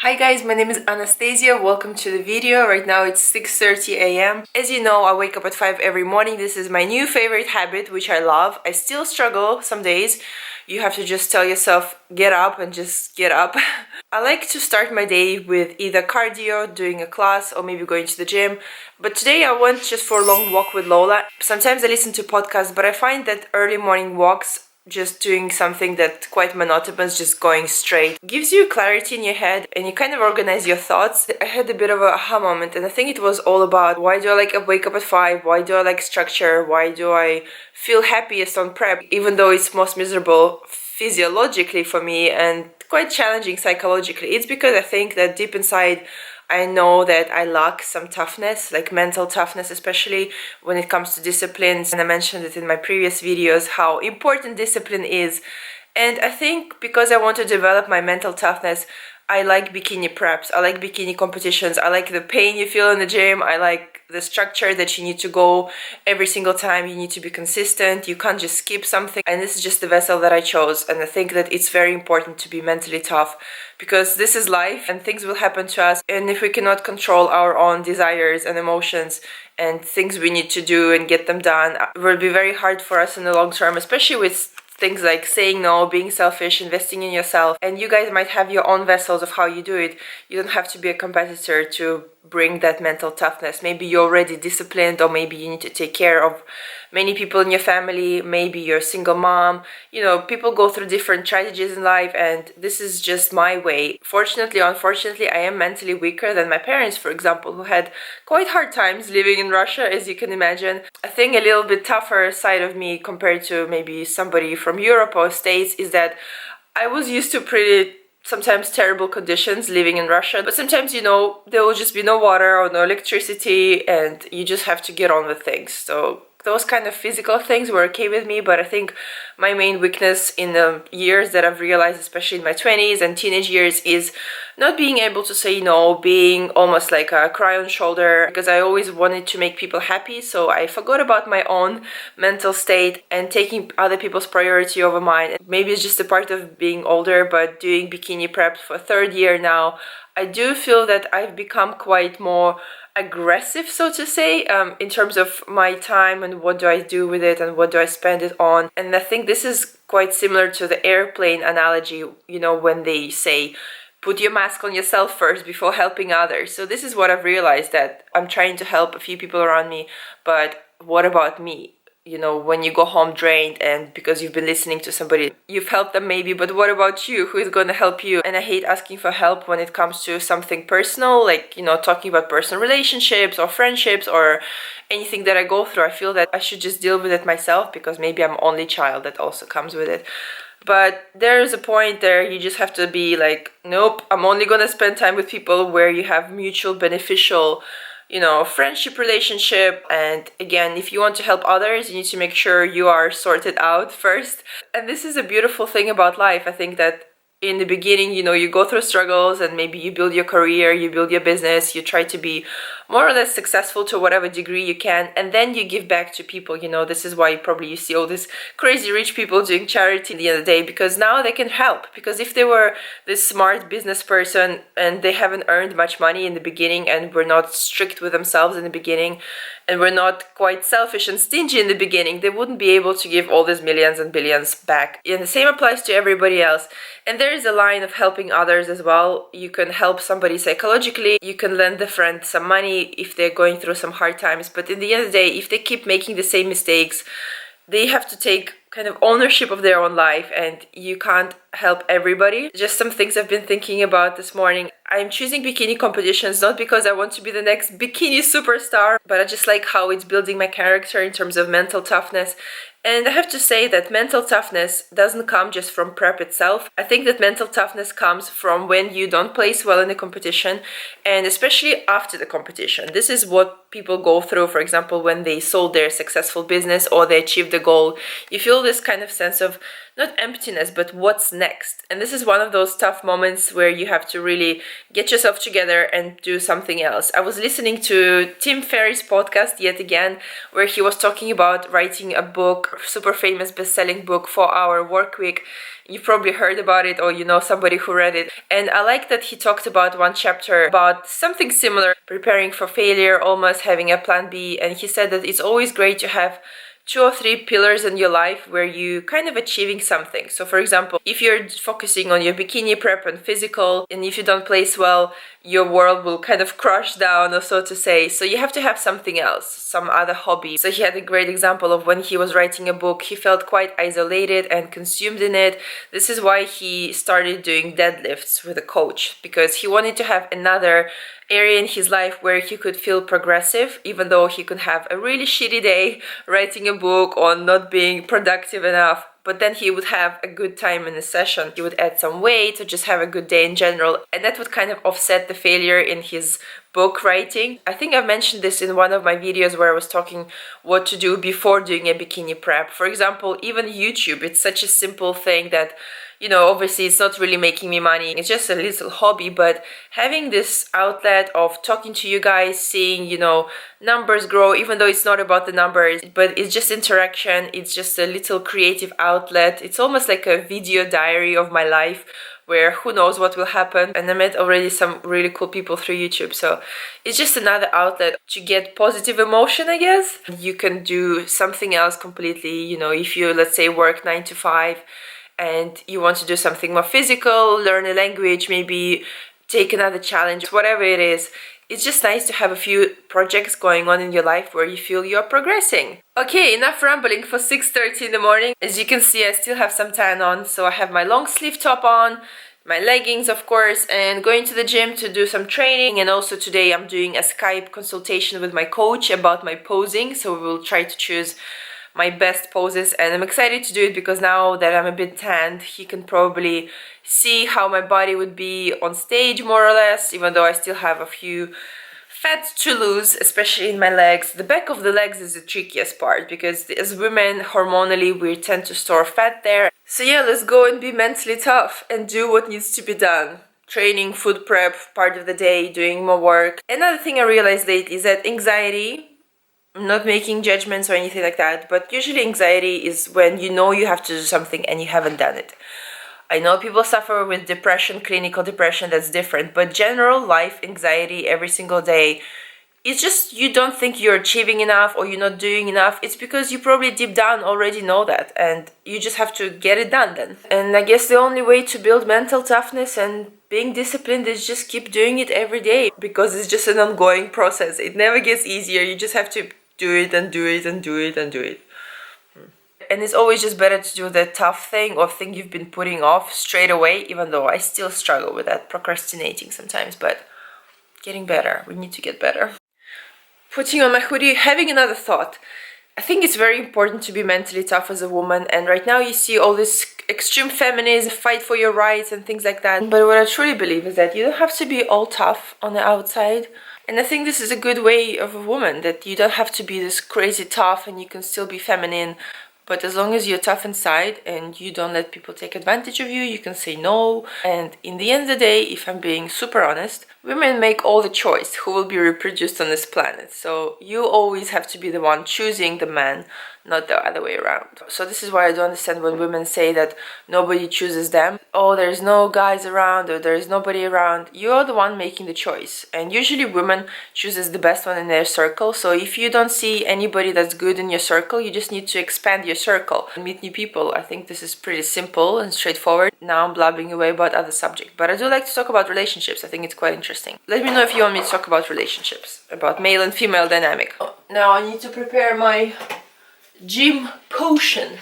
Hi guys, my name is Anastasia. Welcome to the video. Right now it's 6:30 a.m. As you know, I wake up at 5 every morning. This is my new favorite habit, which I love. I still struggle some days. You have to just tell yourself, get up and just get up. I like to start my day with either cardio, doing a class, or maybe going to the gym. But today I went just for a long walk with Lola. Sometimes I listen to podcasts, but I find that early morning walks, just doing something that's quite monotonous, just going straight, gives you clarity in your head and you kind of organize your thoughts. I had a bit of a aha moment, and I think it was all about why do I like wake up at 5? Why do I like structure? Why do I feel happiest on prep, even though it's most miserable physiologically for me and quite challenging psychologically? It's because I think that deep inside I know that I lack some toughness, like mental toughness, especially when it comes to disciplines. And I mentioned it in my previous videos, how important discipline is. And I think because I want to develop my mental toughness, I like bikini preps, I like bikini competitions, I like the pain you feel in the gym, I like the structure that you need to go every single time, you need to be consistent, you can't just skip something. And this is just the vessel that I chose, and I think that it's very important to be mentally tough because this is life and things will happen to us, and if we cannot control our own desires and emotions and things we need to do and get them done, it will be very hard for us in the long term, especially with things like saying no, being selfish, investing in yourself. And you guys might have your own vessels of how you do it. You don't have to be a competitor to bring that mental toughness. Maybe you're already disciplined, or maybe you need to take care of many people in your family. Maybe you're a single mom. You know, people go through different tragedies in life, and this is just my way. Fortunately or unfortunately, I am mentally weaker than my parents, for example, who had quite hard times living in Russia, as you can imagine. I think a little bit tougher side of me compared to maybe somebody from Europe or States is that I was used to pretty sometimes terrible conditions living in Russia, but sometimes, you know, there will just be no water or no electricity and you just have to get on with things. So those kind of physical things were okay with me, but I think my main weakness in the years that I've realized, especially in my 20s and teenage years, is not being able to say no, being almost like a cry on shoulder, because I always wanted to make people happy, so I forgot about my own mental state and taking other people's priority over mine. Maybe it's just a part of being older, but doing bikini prep for third year now, I do feel that I've become quite more aggressive, so to say, in terms of my time and what do I do with it and what do I spend it on. And I think this is quite similar to the airplane analogy, you know, when they say put your mask on yourself first before helping others. So this is what I've realized, that I'm trying to help a few people around me, but what about me? You know, when you go home drained and because you've been listening to somebody, you've helped them maybe, but what about you? Who is going to help you? And I hate asking for help when it comes to something personal, like, you know, talking about personal relationships or friendships or anything that I go through. I feel that I should just deal with it myself because maybe I'm only child, that also comes with it. But there's a point there, you just have to be like, nope, I'm only going to spend time with people where you have mutual beneficial, you know, friendship relationship. And again, if you want to help others, you need to make sure you are sorted out first. And this is a beautiful thing about life. I think that in the beginning, you know, you go through struggles and maybe you build your career, you build your business, you try to be more or less successful to whatever degree you can, and then you give back to people. You know, this is why probably you see all these crazy rich people doing charity at the end of the day, because now they can help. Because if they were this smart business person and they haven't earned much money in the beginning and were not strict with themselves in the beginning and were not quite selfish and stingy in the beginning, they wouldn't be able to give all these millions and billions back. And the same applies to everybody else. And there is a line of helping others as well. You can help somebody psychologically, you can lend a friend some money if they're going through some hard times, but in the end of the day, if they keep making the same mistakes, they have to take kind of ownership of their own life, and you can't help everybody. Just some things I've been thinking about this morning. I'm choosing bikini competitions not because I want to be the next bikini superstar, but I just like how it's building my character in terms of mental toughness. And I have to say that mental toughness doesn't come just from prep itself. I think that mental toughness comes from when you don't place well in a competition, and especially after the competition. This is what people go through, for example, when they sold their successful business or they achieved a goal. You feel this kind of sense of not emptiness, but what's next. And this is one of those tough moments where you have to really get yourself together and do something else. I was listening to Tim Ferriss' podcast yet again, where he was talking about writing a book, super famous best-selling book, 4-Hour Work Week. You've probably heard about it, or you know somebody who read it. And I like that he talked about one chapter about something similar, preparing for failure, almost having a plan B. And he said that it's always great to have 2 or 3 pillars in your life where you kind of achieving something. So for example, if you're focusing on your bikini prep and physical, and if you don't place well, your world will kind of crush down, or so to say. So you have to have something else, some other hobby. So he had a great example of when he was writing a book, he felt quite isolated and consumed in it. This is why he started doing deadlifts with a coach, because he wanted to have another area in his life where he could feel progressive, even though he could have a really shitty day writing a book or not being productive enough. But then he would have a good time in a session. He would add some weight or just have a good day in general. And that would kind of offset the failure in his book writing. I think I've mentioned this in one of my videos where I was talking what to do before doing a bikini prep. For example, even YouTube, it's such a simple thing that, you know, obviously it's not really making me money. It's just a little hobby, but having this outlet of talking to you guys, seeing, you know, numbers grow, even though it's not about the numbers, but it's just interaction. It's just a little creative outlet. It's almost like a video diary of my life, where who knows what will happen. And I met already some really cool people through YouTube. So it's just another outlet to get positive emotion, I guess. You can do something else completely, you know, if you, let's say, work 9 to 5 and you want to do something more physical, learn a language, maybe take another challenge, whatever it is. It's just nice to have a few projects going on in your life where you feel you're progressing. Okay, enough rambling for 6:30 in the morning. As you can see, I still have some tan on, so I have my long sleeve top on, my leggings, of course, and going to the gym to do some training. And also today I'm doing a Skype consultation with my coach about my posing, so we will try to choose my best poses, and I'm excited to do it because now that I'm a bit tanned, he can probably see how my body would be on stage, more or less, even though I still have a few fat to lose, especially in my legs. The back of the legs is the trickiest part because as women, hormonally, we tend to store fat there. So yeah, let's go and be mentally tough and do what needs to be done. Training, food prep, part of the day, doing more work. Another thing I realized lately is that anxiety, I'm not making judgments or anything like that, but usually anxiety is when you know you have to do something and you haven't done it. I know people suffer with depression, clinical depression, that's different, but general life anxiety every single day, it's just you don't think you're achieving enough or you're not doing enough. It's because you probably deep down already know that and you just have to get it done then. And I guess the only way to build mental toughness and being disciplined is just keep doing it every day, because it's just an ongoing process. It never gets easier. You just have to do it and do it and do it and do it. And it's always just better to do the tough thing or thing you've been putting off straight away, even though I still struggle with that, procrastinating sometimes, but getting better. We need to get better. Putting on my hoodie, having another thought. I think it's very important to be mentally tough as a woman, and right now you see all this extreme feminism, fight for your rights and things like that. But what I truly believe is that you don't have to be all tough on the outside. And I think this is a good way of a woman, that you don't have to be this crazy tough and you can still be feminine. But as long as you're tough inside and you don't let people take advantage of you, you can say no. And in the end of the day, if I'm being super honest, women make all the choice who will be reproduced on this planet. So you always have to be the one choosing the man, not the other way around. So this is why I don't understand when women say that nobody chooses them. Oh, there's no guys around, or there's nobody around. You're the one making the choice. And usually women chooses the best one in their circle. So if you don't see anybody that's good in your circle, you just need to expand your circle and meet new people. I think this is pretty simple and straightforward. Now I'm blabbing away about other subjects, but I do like to talk about relationships. I think it's quite interesting. Let me know if you want me to talk about relationships, about male and female dynamic. Now I need to prepare my gym potion.